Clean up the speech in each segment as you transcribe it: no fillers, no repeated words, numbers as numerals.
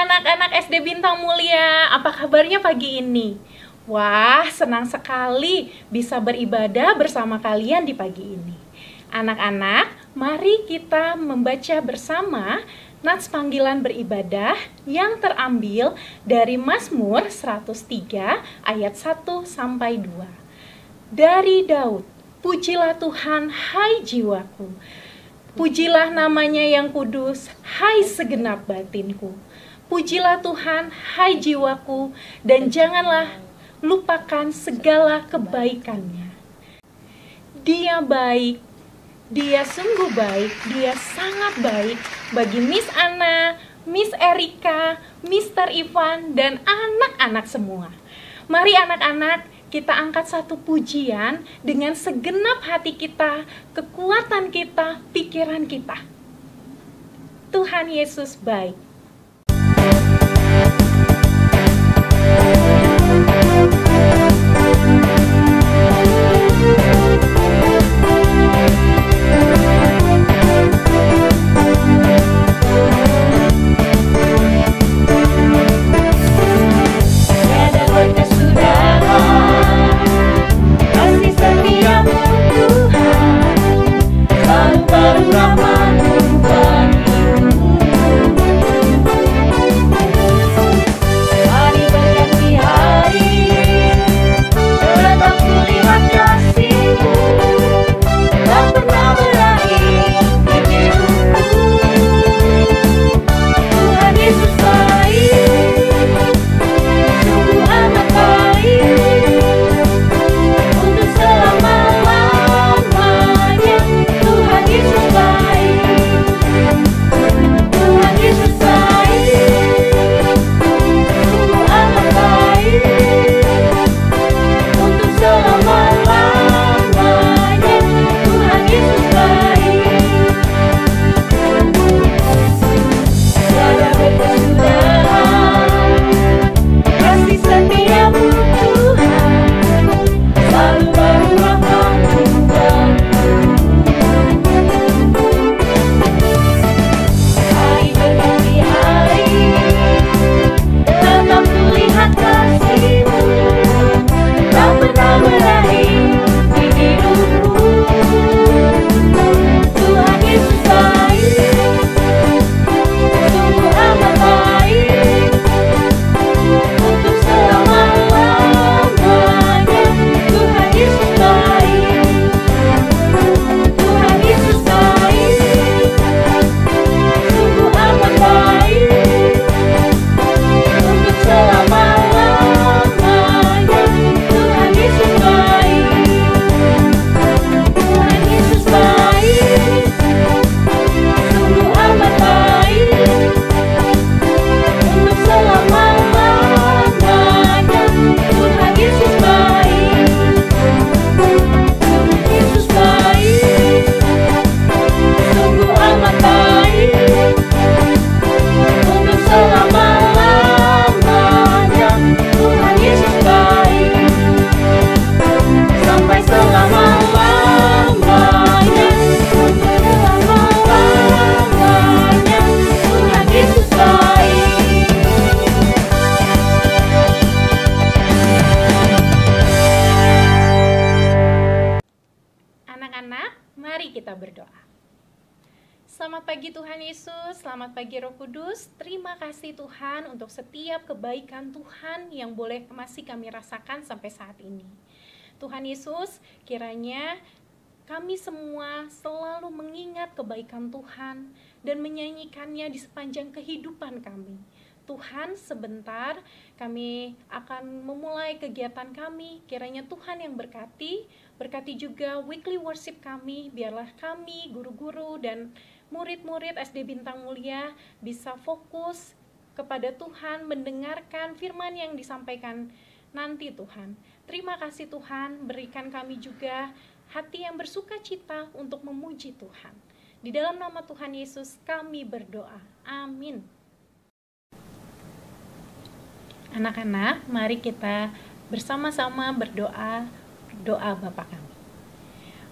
anak-anak SD Bintang Mulia, apa kabarnya pagi ini? Wah, senang sekali bisa beribadah bersama kalian di pagi ini. Anak-anak, mari kita membaca bersama nats panggilan beribadah yang terambil dari Mazmur 103 ayat 1 sampai 2. Dari Daud, pujilah Tuhan, hai jiwaku. Pujilah namanya yang kudus, hai segenap batinku. Pujilah Tuhan, hai jiwaku, dan janganlah lupakan segala kebaikannya. Dia baik, dia sungguh baik, dia sangat baik bagi Miss Anna, Miss Erika, Mr. Ivan, dan anak-anak semua. Mari anak-anak, kita angkat satu pujian dengan segenap hati kita, kekuatan kita, pikiran kita. Tuhan Yesus baik. Selamat pagi Tuhan Yesus, selamat pagi Roh Kudus. Terima kasih Tuhan untuk setiap kebaikan Tuhan yang boleh masih kami rasakan sampai saat ini. Tuhan Yesus, kiranya kami semua selalu mengingat kebaikan Tuhan dan menyanyikannya di sepanjang kehidupan kami. Tuhan, sebentar kami akan memulai kegiatan kami. Kiranya Tuhan yang berkati juga weekly worship kami. Biarlah kami, guru-guru dan murid-murid SD Bintang Mulia bisa fokus kepada Tuhan, mendengarkan firman yang disampaikan nanti Tuhan. Terima kasih Tuhan, berikan kami juga hati yang bersuka cita untuk memuji Tuhan. Di dalam nama Tuhan Yesus kami berdoa. Amin. Anak-anak, mari kita bersama-sama berdoa doa Bapa kami.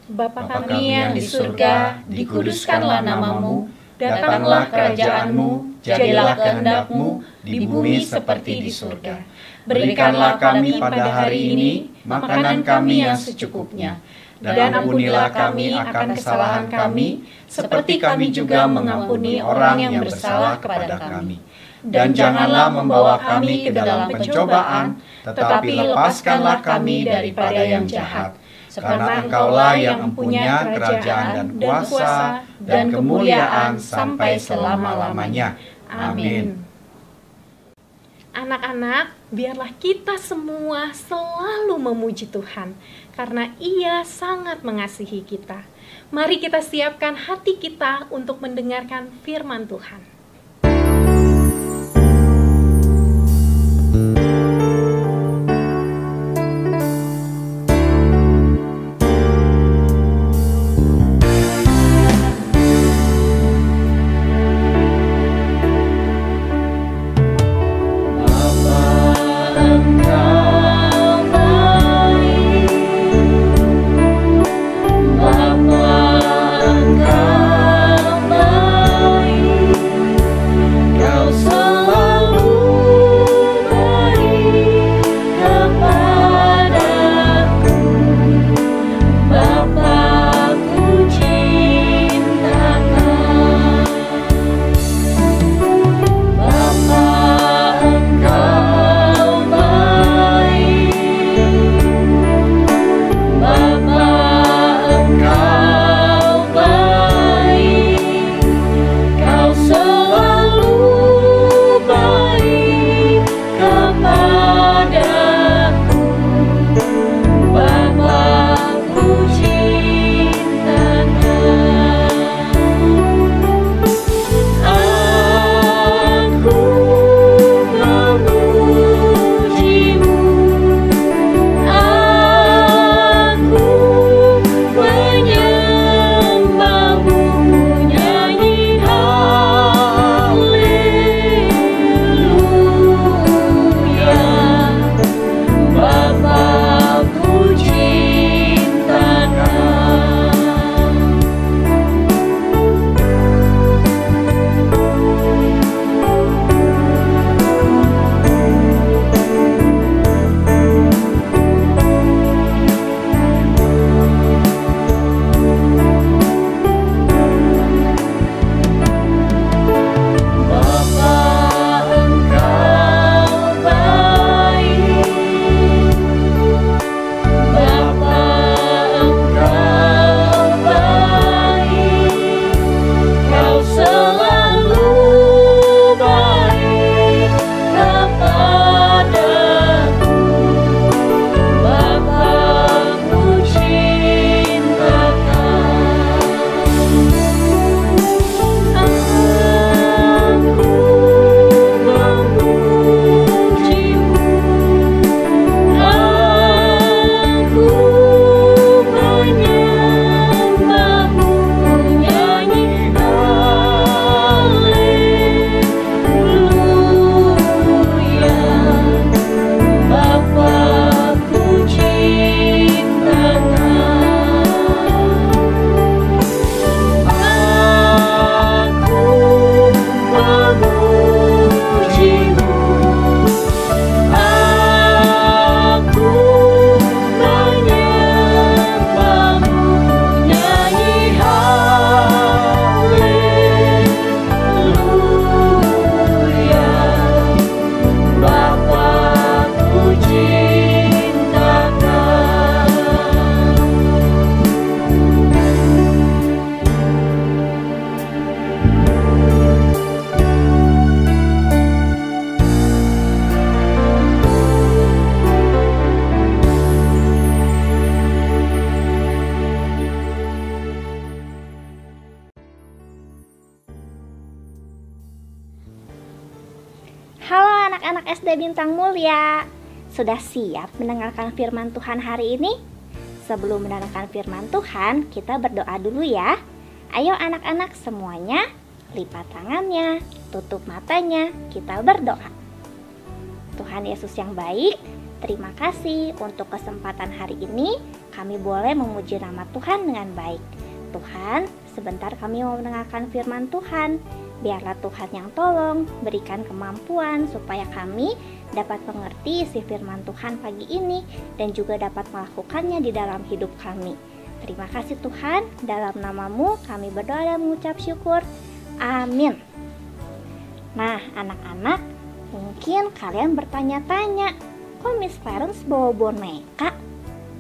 Bapa kami yang di surga, dikuduskanlah namamu, Datanglah kerajaan-Mu, jadilah kehendak-Mu di bumi seperti di surga. Berikanlah kami pada hari ini makanan kami yang secukupnya, dan ampunilah kami akan kesalahan kami, seperti kami juga mengampuni orang yang bersalah kepada kami. Dan janganlah membawa kami ke dalam pencobaan, tetapi lepaskanlah kami daripada yang jahat. Karena Engkaulah yang mempunyai kerajaan dan kuasa dan kemuliaan sampai selama-lamanya. Amin. Anak-anak, biarlah kita semua selalu memuji Tuhan, karena Ia sangat mengasihi kita. Mari kita siapkan hati kita untuk mendengarkan firman Tuhan. anak-anak SD Bintang Mulia. Sudah siap mendengarkan firman Tuhan hari ini? Sebelum mendengarkan firman Tuhan, kita berdoa dulu ya. Ayo anak-anak semuanya, lipat tangannya, tutup matanya, kita berdoa. Tuhan Yesus yang baik, terima kasih untuk kesempatan hari ini kami boleh memuji nama Tuhan dengan baik. Tuhan, sebentar kami mau mendengarkan firman Tuhan. Biarlah Tuhan yang tolong, berikan kemampuan supaya kami dapat mengerti isi firman Tuhan pagi ini dan juga dapat melakukannya di dalam hidup kami. Terima kasih Tuhan, dalam nama-Mu kami berdoa dan mengucap syukur. Amin. Nah, anak-anak, mungkin kalian bertanya-tanya, kok Miss Clarence bawa boneka?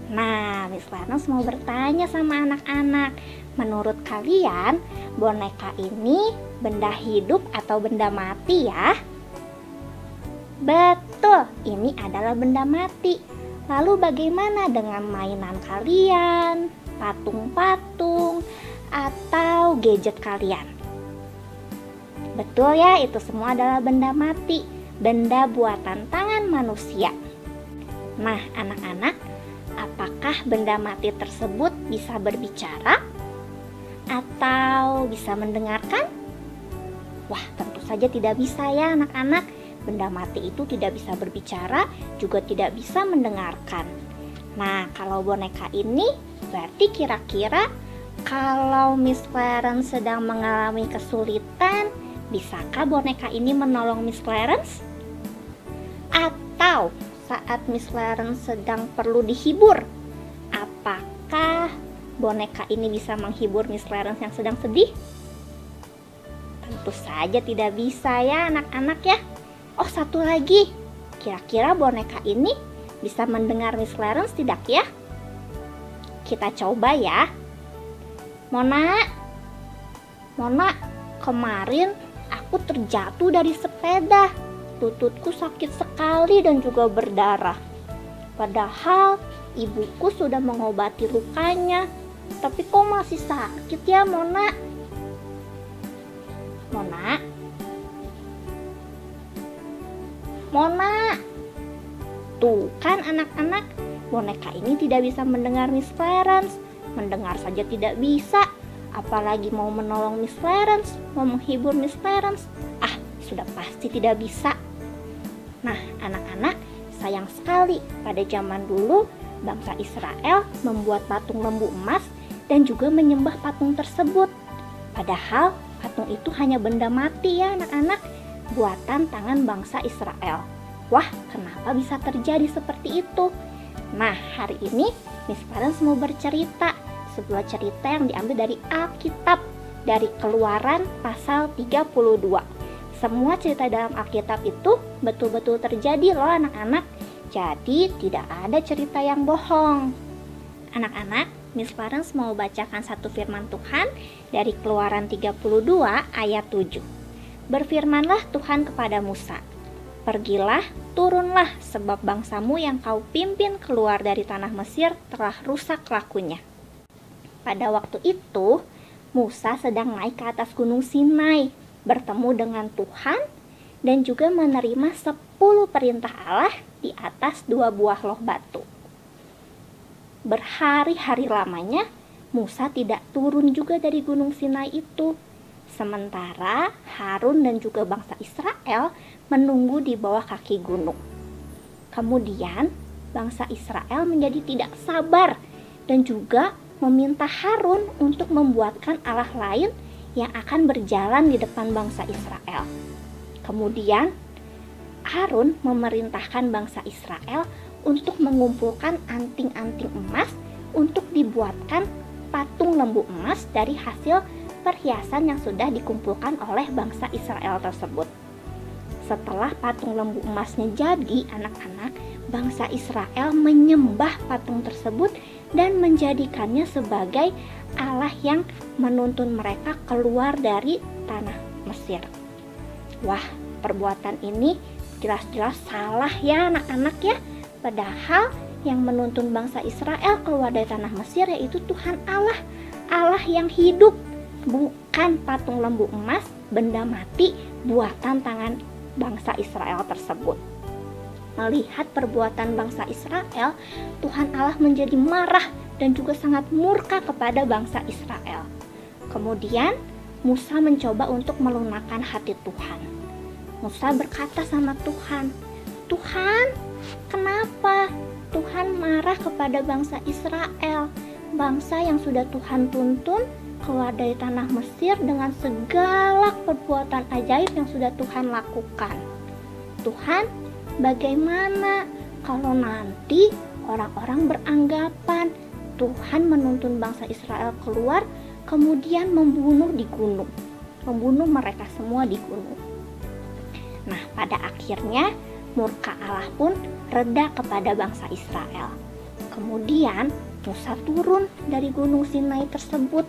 Nah, Miss Clarence mau bertanya sama anak-anak, menurut kalian boneka ini benda hidup atau benda mati ya? Betul, ini adalah benda mati. Lalu bagaimana dengan mainan kalian, patung-patung, atau gadget kalian? Betul ya, itu semua adalah benda mati, benda buatan tangan manusia. Nah, anak-anak, apakah benda mati tersebut bisa berbicara? Atau bisa mendengarkan? Wah, tentu saja tidak bisa ya anak-anak. Benda mati itu tidak bisa berbicara, juga tidak bisa mendengarkan. Nah, kalau boneka ini, berarti kira-kira kalau Miss Clarence sedang mengalami kesulitan, bisakah boneka ini menolong Miss Clarence? Atau saat Miss Clarence sedang perlu dihibur, apakah boneka ini bisa menghibur Miss Clarence yang sedang sedih? Tentu saja tidak bisa ya anak-anak ya. Oh, satu lagi, kira-kira boneka ini bisa mendengar Miss Clarence tidak ya? Kita coba ya. Mona, kemarin aku terjatuh dari sepeda. Lututku sakit sekali dan juga berdarah. Padahal ibuku sudah mengobati lukanya. Tapi kok masih sakit ya, Mona? Tuh kan anak-anak, boneka ini tidak bisa mendengar Miss Clarence. Mendengar saja tidak bisa, apalagi mau menolong Miss Clarence, mau menghibur Miss Clarence. Sudah pasti tidak bisa. Nah, anak-anak, sayang sekali pada zaman dulu bangsa Israel membuat patung lembu emas dan juga menyembah patung tersebut. Padahal patung itu hanya benda mati ya anak-anak, buatan tangan bangsa Israel. Wah, kenapa bisa terjadi seperti itu? Nah, hari ini Miss Clarence mau bercerita sebuah cerita yang diambil dari Alkitab, dari Keluaran pasal 32. Semua cerita dalam Alkitab itu betul-betul terjadi loh anak-anak. Jadi tidak ada cerita yang bohong. Anak-anak, Miss Clarence mau bacakan satu firman Tuhan dari Keluaran 32 ayat 7. Berfirmanlah Tuhan kepada Musa, pergilah, turunlah, sebab bangsamu yang kau pimpin keluar dari tanah Mesir telah rusak lakunya. Pada waktu itu, Musa sedang naik ke atas gunung Sinai, bertemu dengan Tuhan, dan juga menerima 10 perintah Allah di atas 2 buah loh batu. Berhari-hari lamanya, Musa tidak turun juga dari gunung Sinai itu. Sementara Harun dan juga bangsa Israel menunggu di bawah kaki gunung. Kemudian bangsa Israel menjadi tidak sabar dan juga meminta Harun untuk membuatkan Allah lain yang akan berjalan di depan bangsa Israel. Kemudian Harun memerintahkan bangsa Israel untuk mengumpulkan anting-anting emas untuk dibuatkan patung lembu emas dari hasil perhiasan yang sudah dikumpulkan oleh bangsa Israel tersebut. Setelah patung lembu emasnya jadi, anak-anak, bangsa Israel menyembah patung tersebut dan menjadikannya sebagai Allah yang menuntun mereka keluar dari tanah Mesir. Wah, perbuatan ini jelas-jelas salah ya anak-anak ya. Padahal yang menuntun bangsa Israel keluar dari tanah Mesir yaitu Tuhan Allah, Allah yang hidup, bukan patung lembu emas, benda mati buatan tangan bangsa Israel tersebut. Melihat perbuatan bangsa Israel, Tuhan Allah menjadi marah dan juga sangat murka kepada bangsa Israel. Kemudian Musa mencoba untuk melunakkan hati Tuhan. Musa berkata sama Tuhan, Tuhan, kenapa Tuhan marah kepada bangsa Israel? Bangsa yang sudah Tuhan tuntun keluar dari tanah Mesir dengan segala perbuatan ajaib yang sudah Tuhan lakukan. Tuhan, bagaimana kalau nanti orang-orang beranggapan Tuhan menuntun bangsa Israel keluar, kemudian membunuh di gunung, membunuh mereka semua di gunung. Nah, pada akhirnya murka Allah pun reda kepada bangsa Israel. Kemudian Musa turun dari gunung Sinai tersebut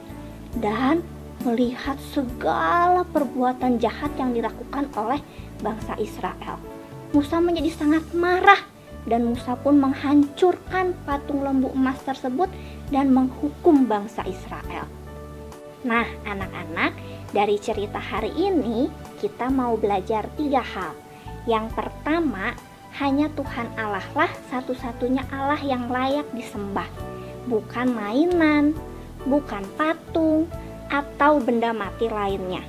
dan melihat segala perbuatan jahat yang dilakukan oleh bangsa Israel. Musa menjadi sangat marah dan Musa pun menghancurkan patung lembu emas tersebut dan menghukum bangsa Israel. Nah, anak-anak, dari cerita hari ini kita mau belajar 3 hal. Yang pertama, hanya Tuhan Allah lah satu-satunya Allah yang layak disembah. Bukan mainan, bukan patung, atau benda mati lainnya.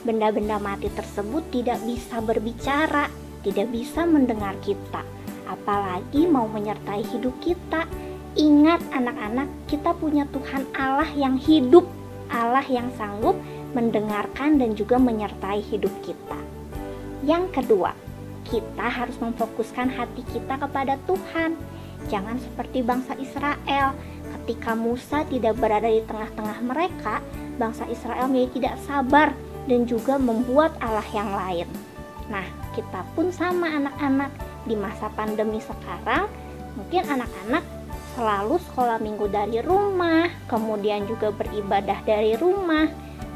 Benda-benda mati tersebut tidak bisa berbicara, tidak bisa mendengar kita, apalagi mau menyertai hidup kita. Ingat anak-anak, kita punya Tuhan Allah yang hidup, Allah yang sanggup mendengarkan dan juga menyertai hidup kita. Yang kedua, kita harus memfokuskan hati kita kepada Tuhan. Jangan seperti bangsa Israel. Ketika Musa tidak berada di tengah-tengah mereka, bangsa Israel menjadi tidak sabar dan juga membuat Allah yang lain. Nah, kita pun sama anak-anak di masa pandemi sekarang, mungkin anak-anak selalu sekolah minggu dari rumah, kemudian juga beribadah dari rumah.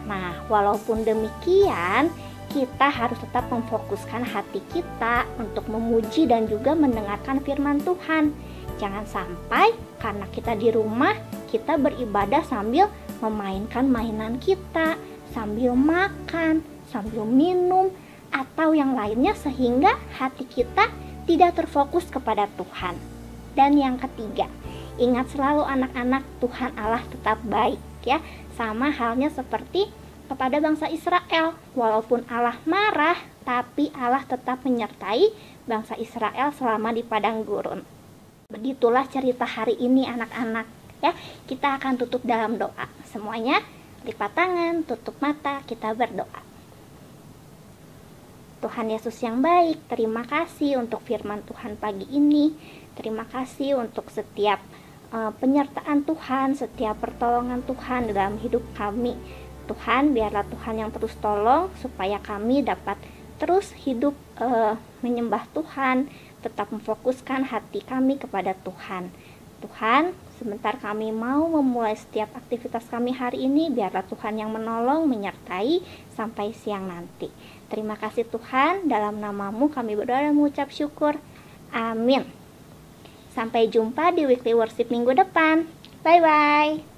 Nah, walaupun demikian, kita harus tetap memfokuskan hati kita untuk memuji dan juga mendengarkan firman Tuhan. Jangan sampai karena kita di rumah, kita beribadah sambil memainkan mainan kita, sambil makan, sambil minum, atau yang lainnya sehingga hati kita tidak terfokus kepada Tuhan. Dan yang ketiga, ingat selalu anak-anak, Tuhan Allah tetap baik ya. Sama halnya seperti kepada bangsa Israel. Walaupun Allah marah, tapi Allah tetap menyertai bangsa Israel selama di padang gurun. Begitulah cerita hari ini anak-anak ya. Kita akan tutup dalam doa. Semuanya lipat tangan, tutup mata, kita berdoa. Tuhan Yesus yang baik, terima kasih untuk firman Tuhan pagi ini. Terima kasih untuk setiap penyertaan Tuhan, setiap pertolongan Tuhan dalam hidup kami. Tuhan, biarlah Tuhan yang terus tolong supaya kami dapat terus hidup menyembah Tuhan, tetap memfokuskan hati kami kepada Tuhan. Tuhan, sebentar kami mau memulai setiap aktivitas kami hari ini, biarlah Tuhan yang menolong, menyertai sampai siang nanti. Terima kasih Tuhan, dalam nama-Mu kami berdoa dan mengucap syukur. Amin. Sampai jumpa di Weekly Worship minggu depan. Bye-bye.